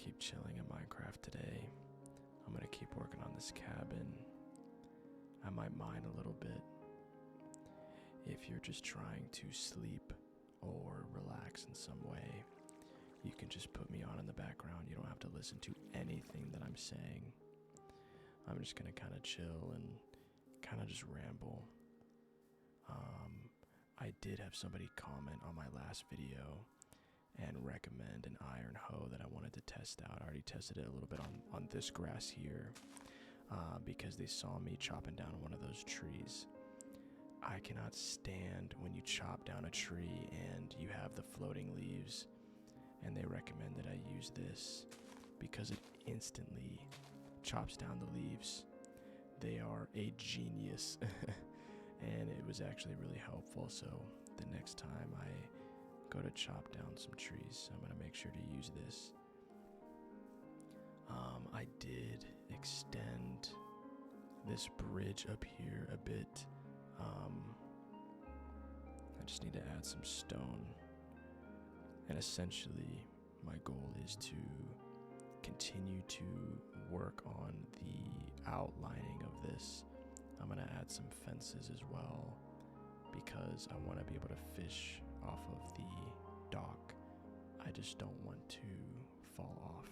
keep chilling in Minecraft today. I'm gonna keep working on this cabin. I might mine a little bit. If you're just trying to sleep or relax in some way, you can just put me on in the background. You don't have to listen to anything that I'm saying. I'm just gonna kind of chill and kind of just ramble. I did have somebody comment on my last video and recommend an iron hoe that I wanted to test out. I already tested it a little bit on this grass here because they saw me chopping down one of those trees. I cannot stand when you chop down a tree and you have the floating leaves, and they recommend that I use this because it instantly chops down the leaves. They are a genius and it was actually really helpful. So the next time I go to chop down some trees, I'm gonna make sure to use this. I did extend this bridge up here a bit. I just need to add some stone, and essentially my goal is to continue to work on the outlining of this. I'm gonna add some fences as well because I want to be able to fish off of the dock. I just don't want to fall off.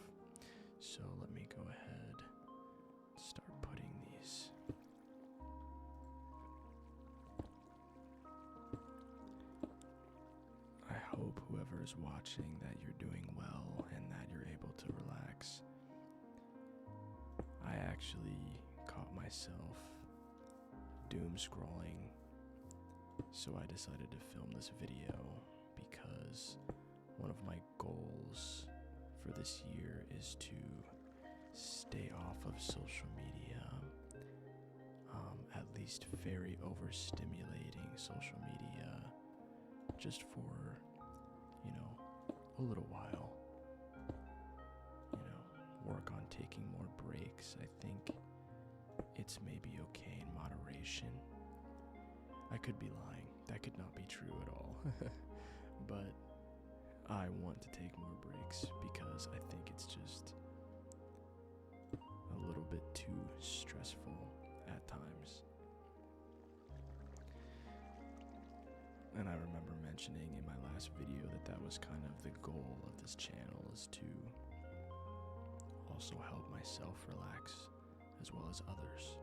So let me go ahead and start putting these. I hope whoever is watching that you're doing well and that you're able to relax. I actually caught myself doom scrolling, so I decided to film this video because one of my goals for this year is to stay off of social media, at least very overstimulating social media, just for, a little while. Work on taking more breaks. I think it's maybe okay in moderation. I could be lying. That could not be true at all. But I want to take more breaks because I think it's just a little bit too stressful at times. And I remember mentioning in my last video that was kind of the goal of this channel, is to also help myself relax as well as others.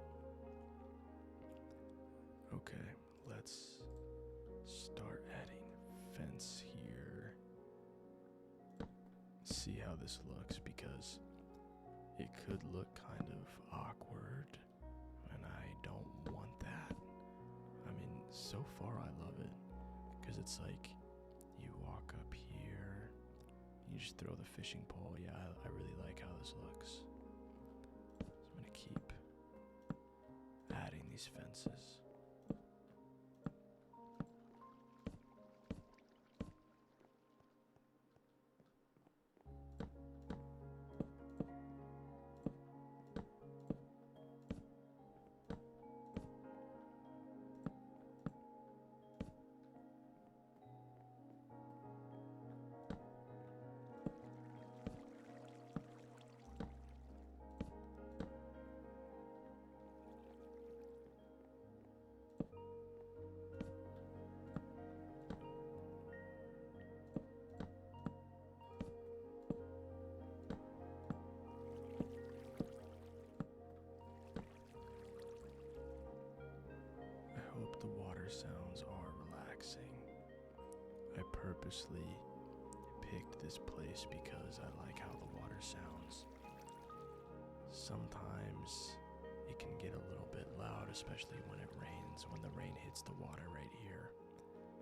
Okay, let's start adding fence here. See how this looks, because it could look kind of awkward and I don't want that. I mean, so far I love it because it's like you walk up here, you just throw the fishing pole. Yeah, I really like how this looks. So I'm gonna keep adding these fences. I hope the water sounds are relaxing. I purposely picked this place because I like how the water sounds. Sometimes it can get a little bit loud, especially when it rains. When the rain hits the water right here,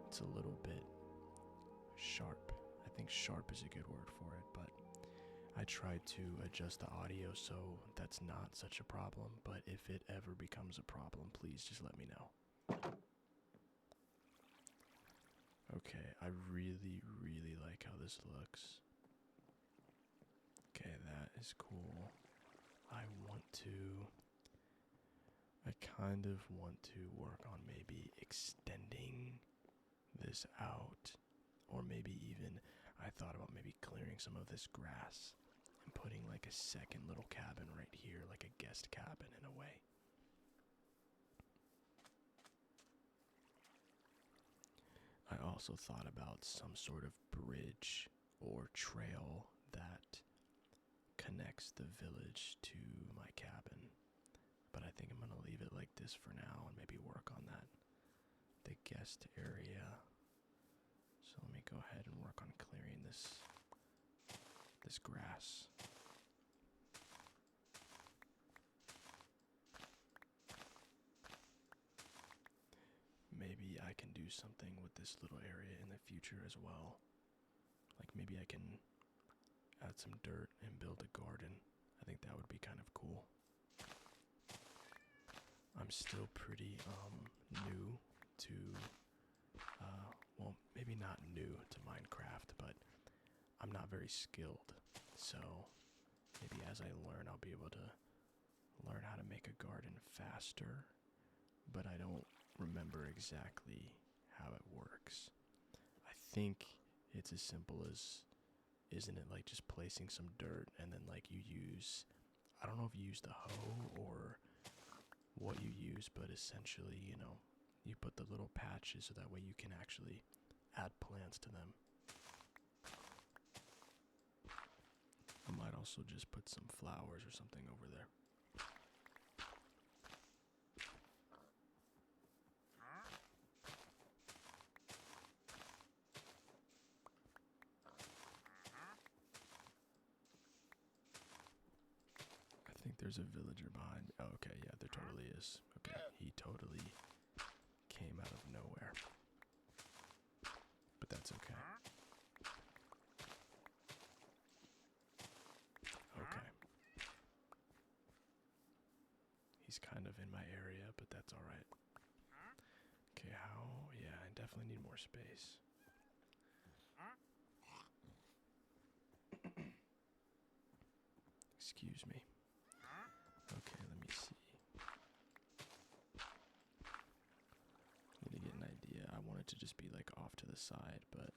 it's a little bit sharp. I think sharp is a good word for it, but I tried to adjust the audio so that's not such a problem. But if it ever becomes a problem, please just let me know. Okay, I really, really like how this looks. Okay, that is cool. I kind of want to work on maybe extending this out, or maybe even, I thought about maybe clearing some of this grass and putting like a second little cabin right here, like a guest cabin in a way. I also thought about some sort of bridge or trail that connects the village to my cabin. But I think I'm going to leave it like this for now and maybe work on that. The guest area. So let me go ahead and work on clearing this grass. Maybe I can do something with this little area in the future as well. Like maybe I can add some dirt and build a garden. I think that would be kind of cool. I'm still pretty new to, well, maybe not new to Minecraft, but I'm not very skilled. So maybe as I learn, I'll be able to learn how to make a garden faster, but I don't remember exactly how it works. I think it's as simple as, isn't it like just placing some dirt and then like you use, I don't know if you use the hoe or what you use, but essentially, you know, you put the little patches so that way you can actually add plants to them. I might also just put some flowers or something over there. I think there's a villager behind me. Oh, okay, yeah, there totally is. Okay, he totally came out of nowhere. But that's okay. Okay. He's kind of in my area, but that's alright. Okay, how? Yeah, I definitely need more space. Excuse me. Okay, let me see. Need to get an idea. I want it to just be like off to the side, but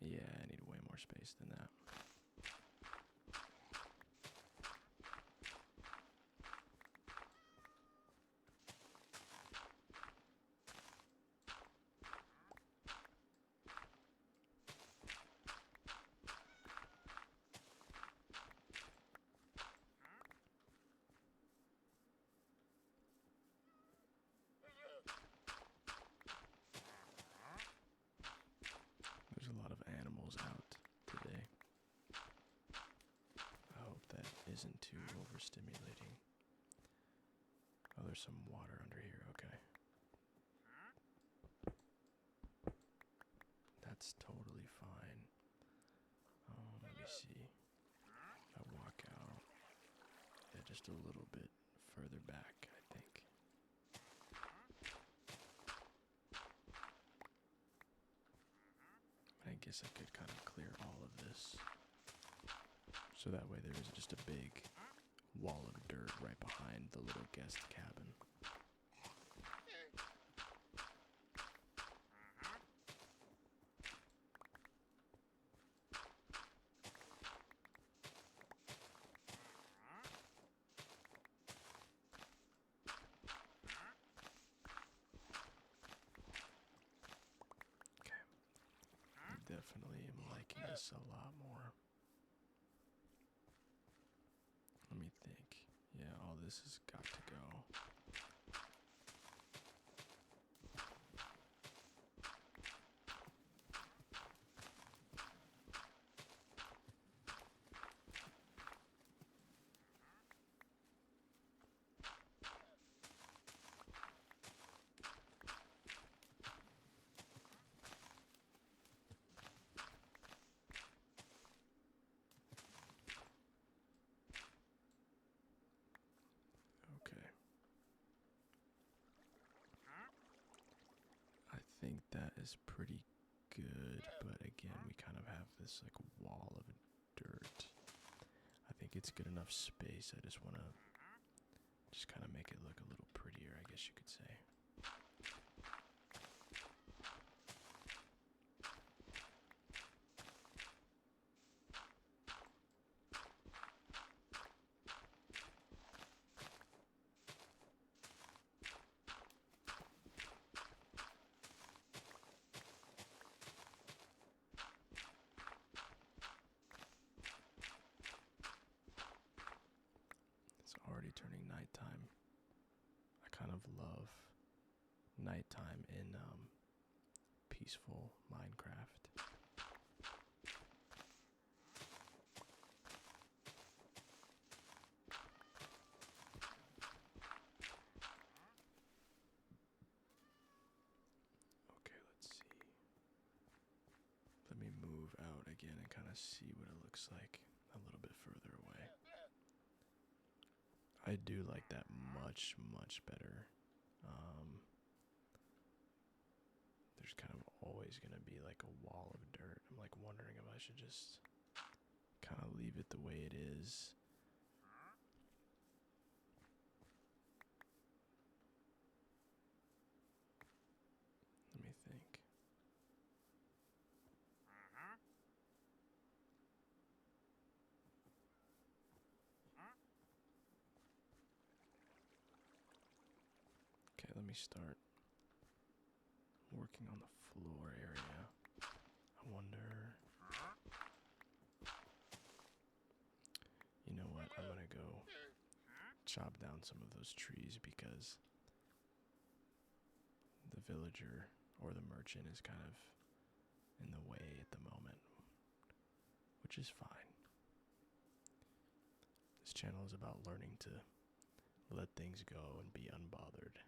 yeah, I need way more space than that. There's a lot of animals out today. I hope that isn't too overstimulating. Oh, there's some water under here, okay. That's totally fine. Let me see. If I walk out, yeah, just a little bit further back, I think. I guess I could kind of clear all of this. So that way there isn't just a big wall of dirt right behind the little guest cabin. Okay. I definitely am liking this a lot more. Let me think. Yeah, all this has got to go. Okay. I think that is pretty good, but again, we kind of have this like wall of dirt. I think it's good enough space. I just want to just kind of make it look a little prettier, I guess you could say. love nighttime in peaceful Minecraft. Okay, let's see. Let me move out again and kind of see what it looks like a little bit further away. I do like that much, much better. There's kind of always going to be like a wall of dirt. I'm like wondering if I should just kind of leave it the way it is. Let me think. Okay, let me start working on the floor area. I wonder. You know what? I'm gonna go chop down some of those trees because the villager or the merchant is kind of in the way at the moment, which is fine. This channel is about learning to let things go and be unbothered.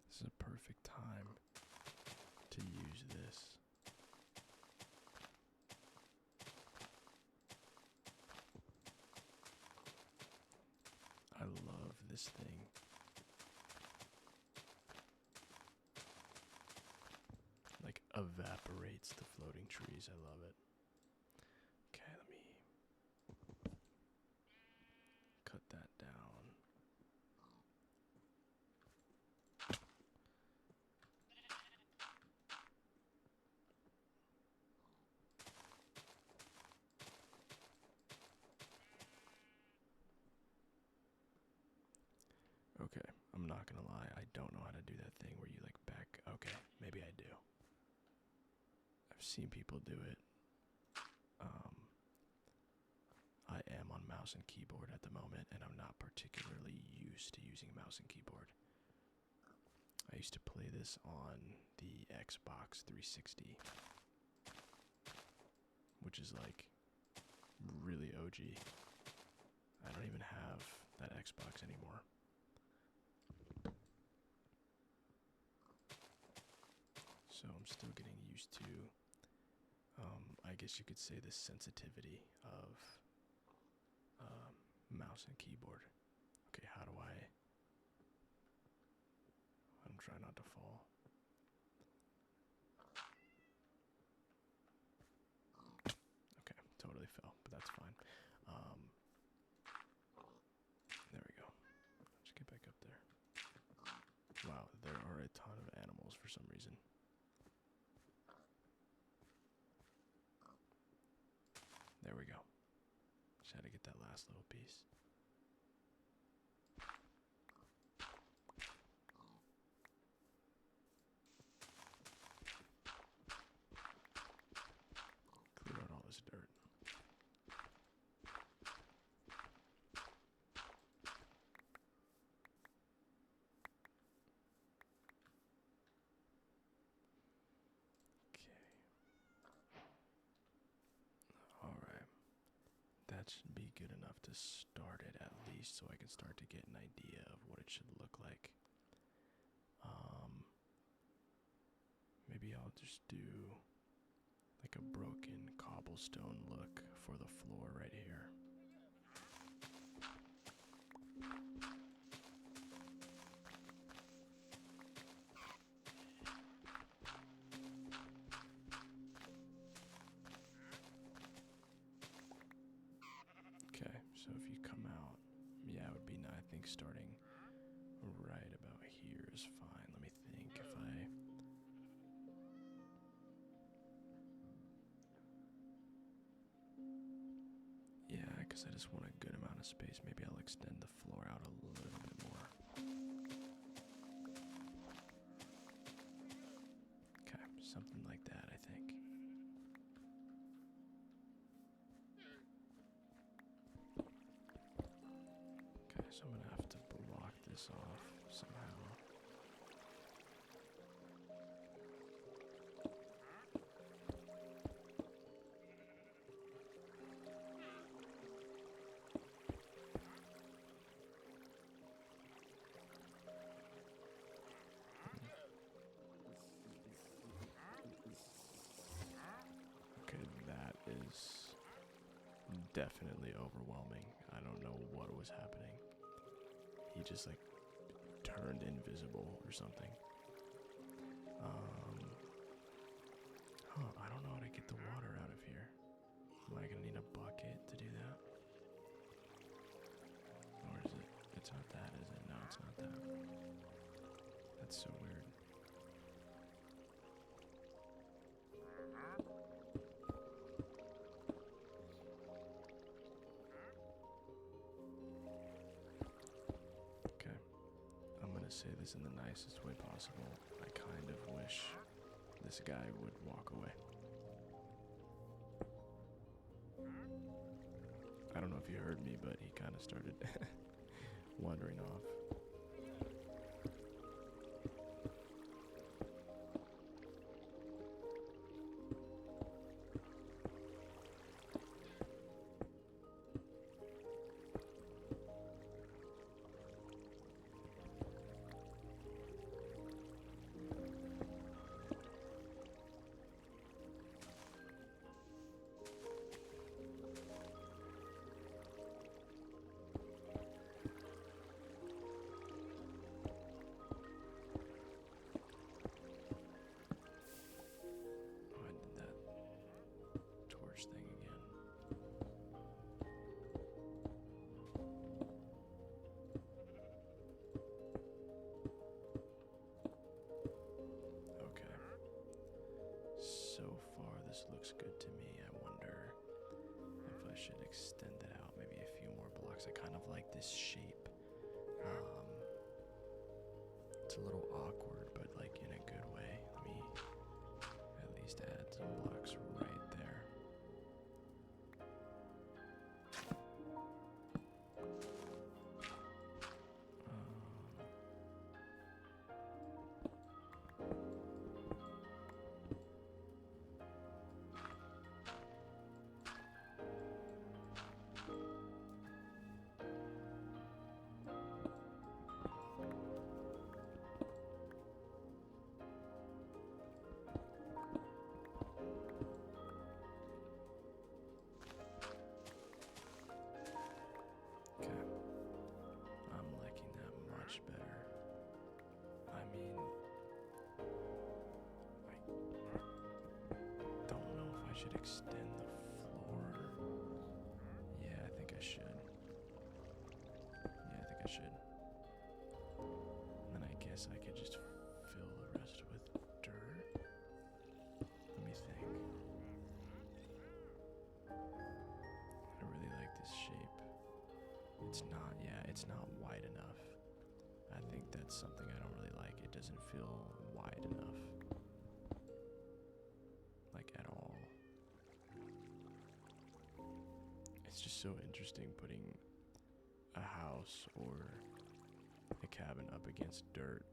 This is a perfect time to use this. I love this thing. Like evaporates the floating trees. I love it. Okay, let me cut that down. Okay, I'm not gonna lie, I don't know how to do that thing where you like back. Okay, maybe I do. I've seen people do it. I am on mouse and keyboard at the moment, and I'm not particularly used to using mouse and keyboard. I used to play this on the Xbox 360, which is like really OG. I don't even have that Xbox anymore. So I'm still getting used to, I guess you could say, the sensitivity of mouse and keyboard. Okay, how do I'm trying not to fall. Okay, totally fell, but that's fine. There we go. Let's get back up there. Wow, there are a ton of animals for some reason. There we go. Just had to get that last little piece. Clear out all this dirt. Okay. Alright. That should be good enough to start it at least, so I can start to get an idea of what it should look like. Maybe I'll just do like a broken cobblestone look for the floor right here. Okay, so if you come out, yeah, it would be nice. I think starting right about here is fine. Let me think if yeah, because space, maybe I'll extend the floor out a little bit more. Okay, something like that, I think. Okay, so I'm gonna have to block this off somehow. Okay, that is definitely overwhelming. I don't know what was happening. He just like turned invisible or something. I don't know how to get the water out of here. Am I gonna need a bucket to do that? Or is it? It's not that, is it? No, it's not that. That's so weird. Okay. I'm gonna say this in the nicest way possible. I kind of wish this guy would walk away. I don't know if you heard me, but he kind of started wandering off. Thing again. Okay. So far this looks good to me. I wonder if I should extend it out maybe a few more blocks. I kind of like this shape. It's a little awkward, but like in a good way. Let me at least add some blocks right there. Much better. I mean, I don't know if I should extend the floor. Yeah, I think I should. Yeah, I think I should. And then I guess I could just fill the rest with dirt. Let me think. I really like this shape. It's not, yeah, it's not wide enough. I think that's something I don't really like. It doesn't feel wide enough. Like, at all. It's just so interesting putting a house or a cabin up against dirt.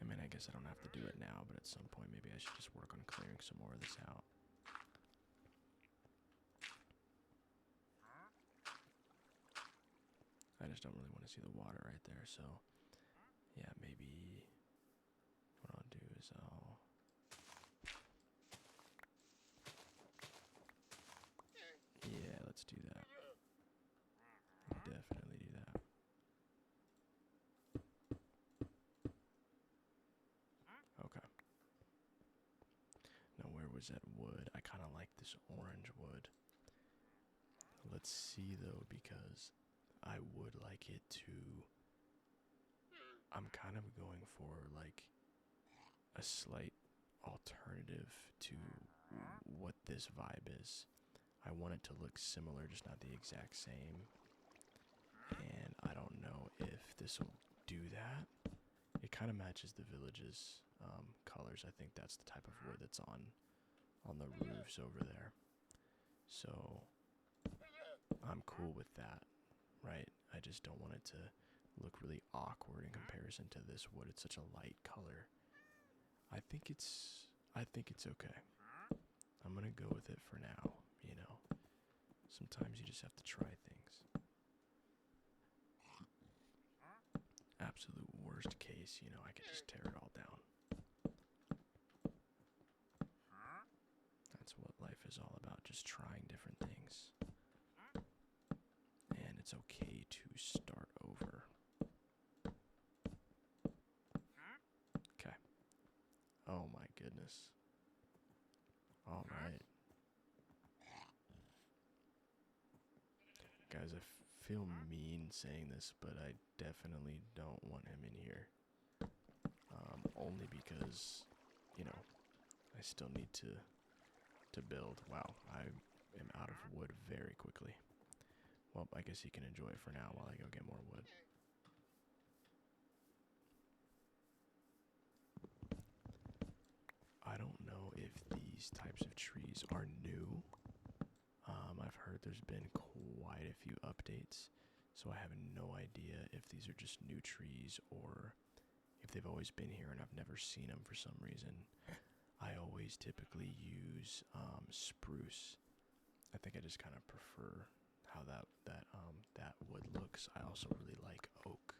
I mean, I guess I don't have to do it now, but at some point maybe I should just work on clearing some more of this out. I just don't really want to see the water right there, so yeah, maybe what I'll do is yeah, let's do that. Definitely do that. Okay. Now where was that wood? I kind of like this orange wood. Let's see though, because I would like it to... I'm kind of going for like a slight alternative to what this vibe is. I want it to look similar, just not the exact same. And I don't know if this will do that. It kind of matches the village's colors. I think that's the type of wood that's on the roofs over there. So I'm cool with that, right? I just don't want it to look really awkward in comparison to this wood. It's such a light color. I think it's okay. I'm gonna go with it for now, you know. Sometimes you just have to try things. Absolute worst case, you know, I could just tear it all down. That's what life is all about, just trying different things. And it's okay to start over. Okay. Oh my goodness. Alright. Guys, I feel mean saying this, but I definitely don't want him in here. Only because, you know, I still need to build. Wow, I am out of wood very quickly. Well, I guess he can enjoy it for now while I go get more wood. I don't know if these types of trees are new. I've heard there's been quite a few updates, so I have no idea if these are just new trees or if they've always been here and I've never seen them for some reason. I always typically use spruce. I think I just kind of prefer how that wood looks. I also really like oak.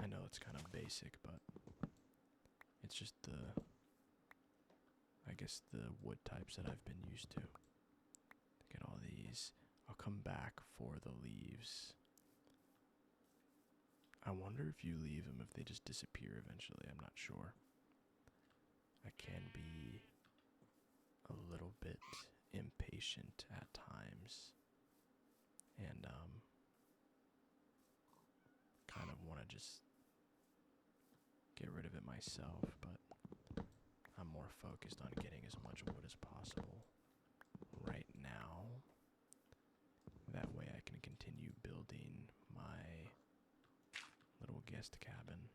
I know it's kind of basic, but it's just I guess the wood types that I've been used to. Get all these. I'll come back for the leaves. I wonder if you leave them, if they just disappear eventually. I'm not sure. I can be a little bit impatient at times. And, kind of want to just get rid of it myself, but I'm more focused on getting as much wood as possible right now. That way I can continue building my little guest cabin.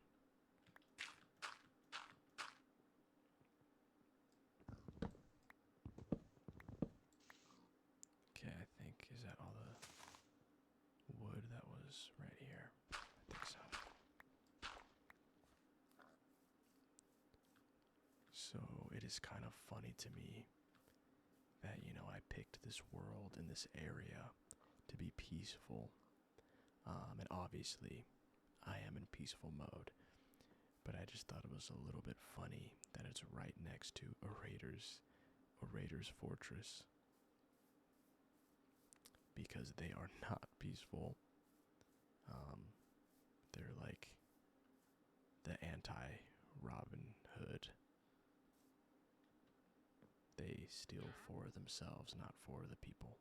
Okay, I think, is that all the wood that was right here? I think so. So it is kind of funny to me that, you know, I picked this world in this area to be peaceful. And obviously I am in peaceful mode, but I just thought it was a little bit funny that it's right next to a Raiders fortress, because they are not peaceful. They're like the anti-Robin Hood. They steal for themselves, not for the people.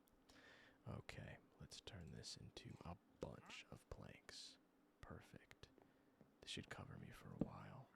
Okay, let's turn this into a bunch of planks. Perfect. This should cover me for a while.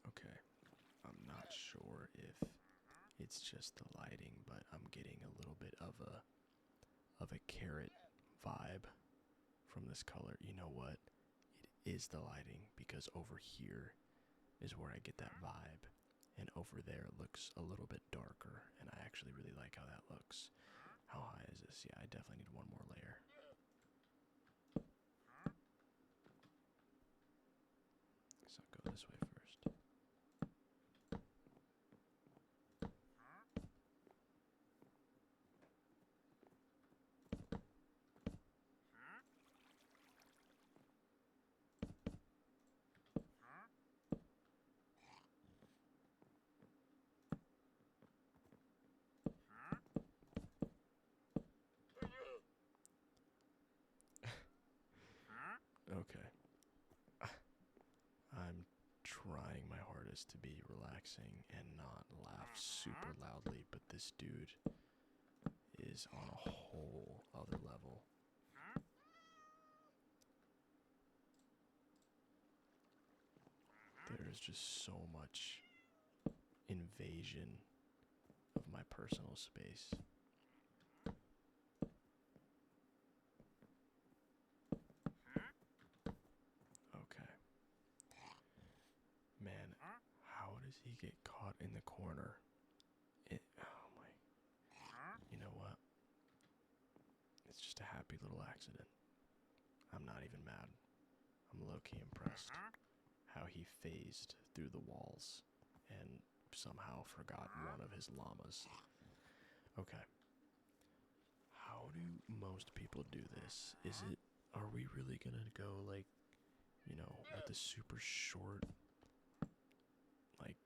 Okay, I'm not sure if it's just the lighting, but I'm getting a little bit of a carrot vibe from this color. You know what? It is the lighting, because over here is where I get that vibe, and over there it looks a little bit darker, and I actually really like how that looks. How high is this? Yeah, I definitely need one more layer. So I'll go this way first. supposed to be relaxing and not laugh super loudly, but this dude is on a whole other level. There's just so much invasion of my personal space. Okay. Man, how does he get caught in the corner? Oh my. You know what? It's just a happy little accident. I'm not even mad. I'm low-key impressed how he phased through the walls and somehow forgot one of his llamas. Okay. How do most people do this? Are we really gonna go like, you know, with the super short, like,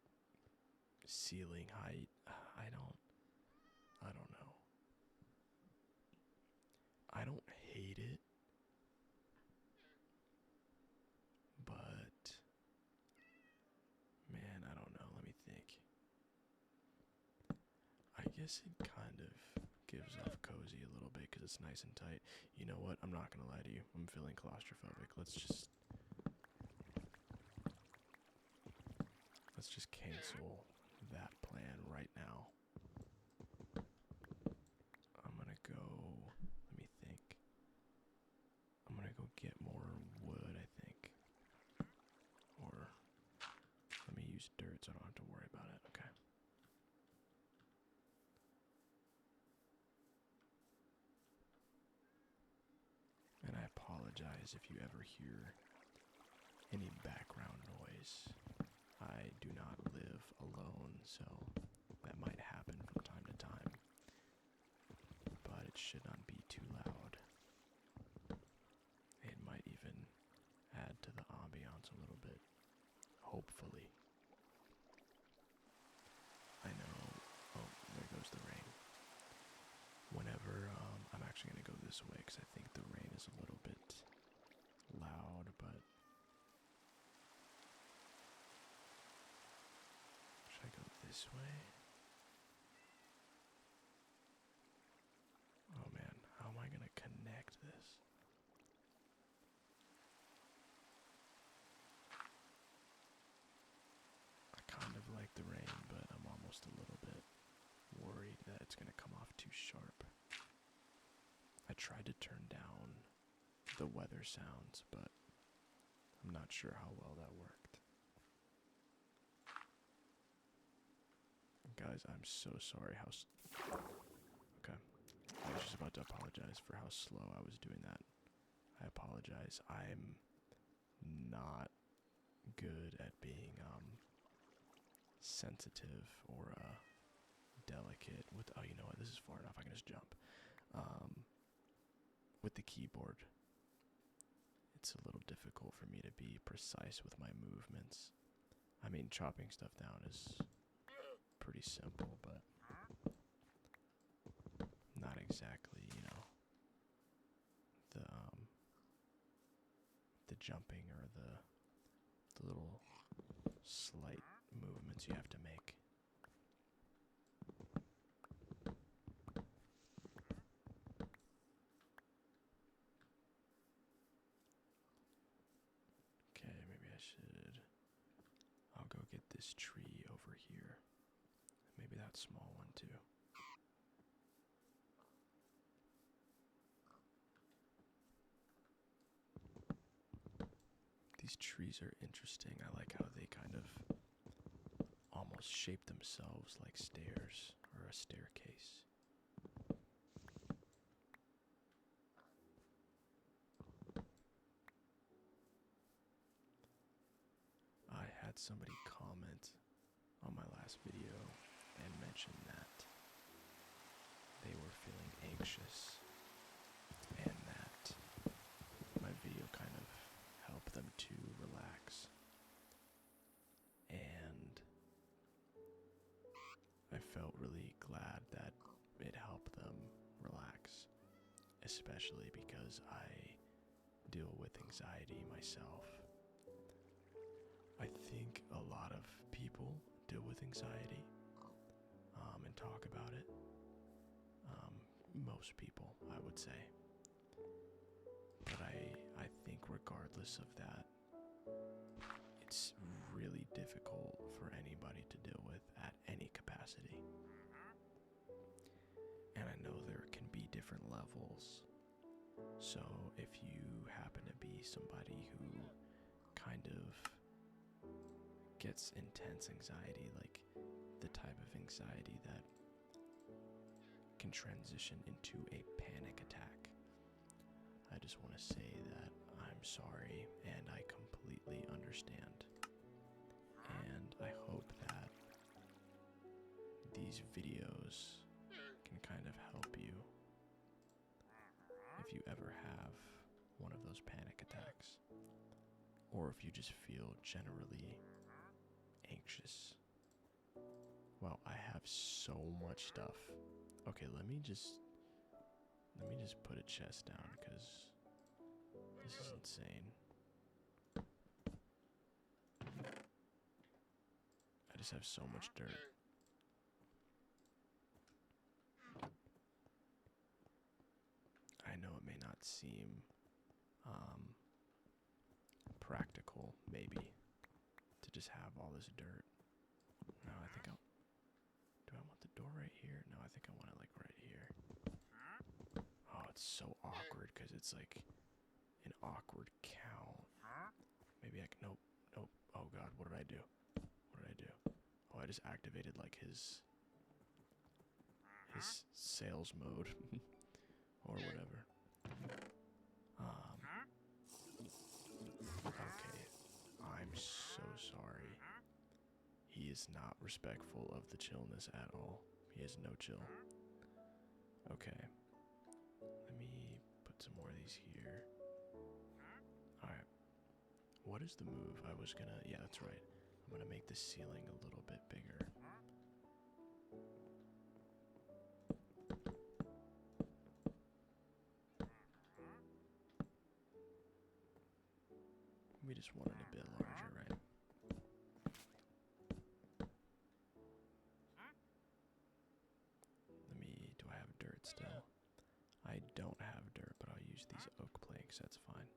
ceiling height? I don't know. I don't hate it, but man, I don't know. Let me think. I guess it kind of gives off cozy a little bit because it's nice and tight. You know what? I'm not gonna lie to you. I'm feeling claustrophobic. Let's just cancel that plan right now. I'm gonna go. Let me think. I'm gonna go get more wood, I think. Or let me use dirt so I don't have to worry about it. Okay. And I apologize if you ever hear any background noise. I do not live alone, so that might happen from time to time. But it should not be too loud. It might even add to the ambiance a little bit. Hopefully. I know. Oh, there goes the rain. Whenever, I'm actually going to go this way because I think the rain is a little bit loud, but should I go this way? Oh man, how am I going to connect this? I kind of like the rain, but I'm almost a little bit worried that it's going to come off too sharp. I tried to turn down the weather sounds, but I'm not sure how well that worked. Guys, I'm so sorry how... Okay. I was just about to apologize for how slow I was doing that. I apologize. I'm not good at being, sensitive or, delicate with... Oh, you know what? This is far enough. I can just jump. With the keyboard, it's a little difficult for me to be precise with my movements. I mean, chopping stuff down is pretty simple, but not exactly, you know, the jumping or the little slight movements you have to make. Okay, maybe I should... I'll go get this tree over here. Maybe that small one too. These trees are interesting. I like how they kind of almost shape themselves like stairs or a staircase. I had somebody comment on my last video and mention that they were feeling anxious and that my video kind of helped them to relax. And I felt really glad that it helped them relax, especially because I deal with anxiety myself. I think a lot of people deal with anxiety and talk about it. Most people, I would say. But I think regardless of that, it's really difficult for anybody to deal with at any capacity. And I know there can be different levels. So if you happen to be somebody who kind of gets intense anxiety, like the type of anxiety that can transition into a panic attack, I just want to say that I'm sorry and I completely understand. And I hope that these videos can kind of help you if you ever have one of those panic attacks, or if you just feel generally anxious. Wow, I have so much stuff. Okay, let me just put a chest down because this is insane. I just have so much dirt. I know it may not seem practical, maybe, to just have all this dirt. No, I think do I want the door right here? No, I think I want it like right here. Oh, it's so awkward because it's like an awkward count. Maybe I can, nope. Oh god, what did I do? Oh, I just activated like his sales mode or whatever. Okay, I'm so sorry. He is not respectful of the chillness at all. He has no chill. Okay. Let me put some more of these here. Alright. What is the move? Yeah, that's right. I'm gonna make the ceiling a little bit bigger. We just want it a bit larger, right? Do I have dirt still? I don't have dirt, but I'll use these oak planks, that's fine.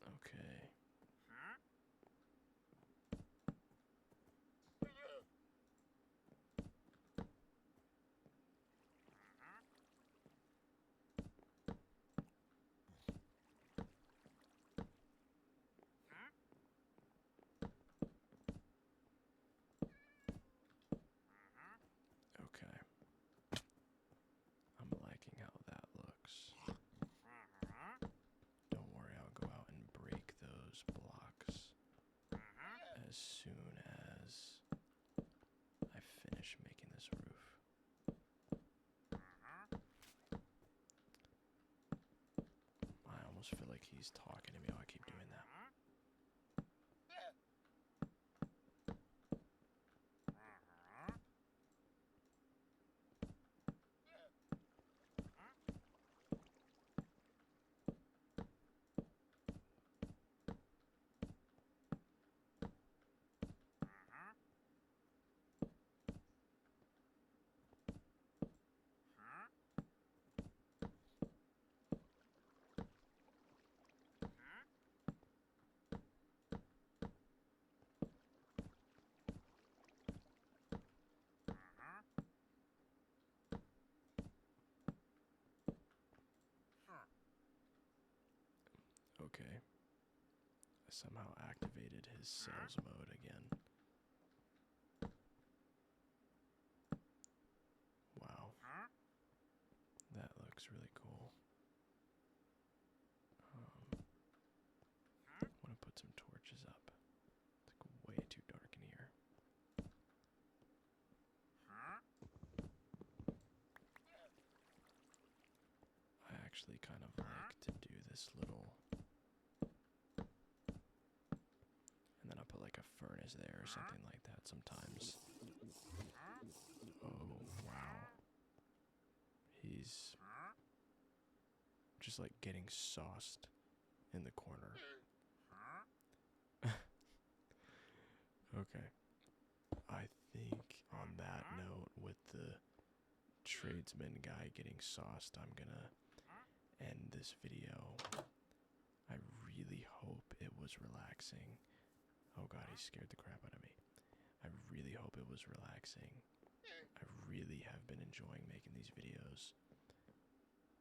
Okay. Okay. I'm liking how that looks. Don't worry, I'll go out and break those blocks as soon as I finish making this roof. I almost feel like he's talking to me. Oh, I keep doing that. Okay. I somehow activated his sales mode again. Wow. That looks really cool. I want to put some torches up. It's like way too dark in here. I actually kind of like to do this little... And then I'll put like a furnace is there or something like that sometimes. Oh, wow. He's just like getting sauced in the corner. Okay. I think on that note, with the tradesman guy getting sauced, I'm gonna end this video. I really hope it was relaxing. Oh god, he scared the crap out of me. I really hope it was relaxing. I really have been enjoying making these videos.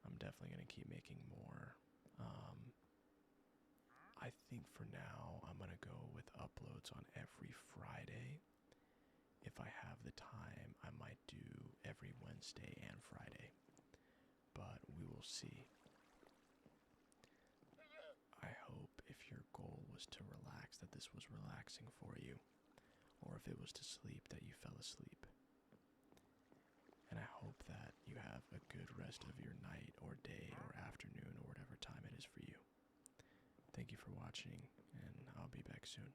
I'm definitely going to keep making more. I think for now, I'm going to go with uploads on every Friday. If I have the time, I might do every Wednesday and Friday. But we will see. I hope if your goal was to relax, that this was relaxing for you. Or if it was to sleep, that you fell asleep. And I hope that you have a good rest of your night or day or afternoon or whatever time it is for you. Thank you for watching, and I'll be back soon.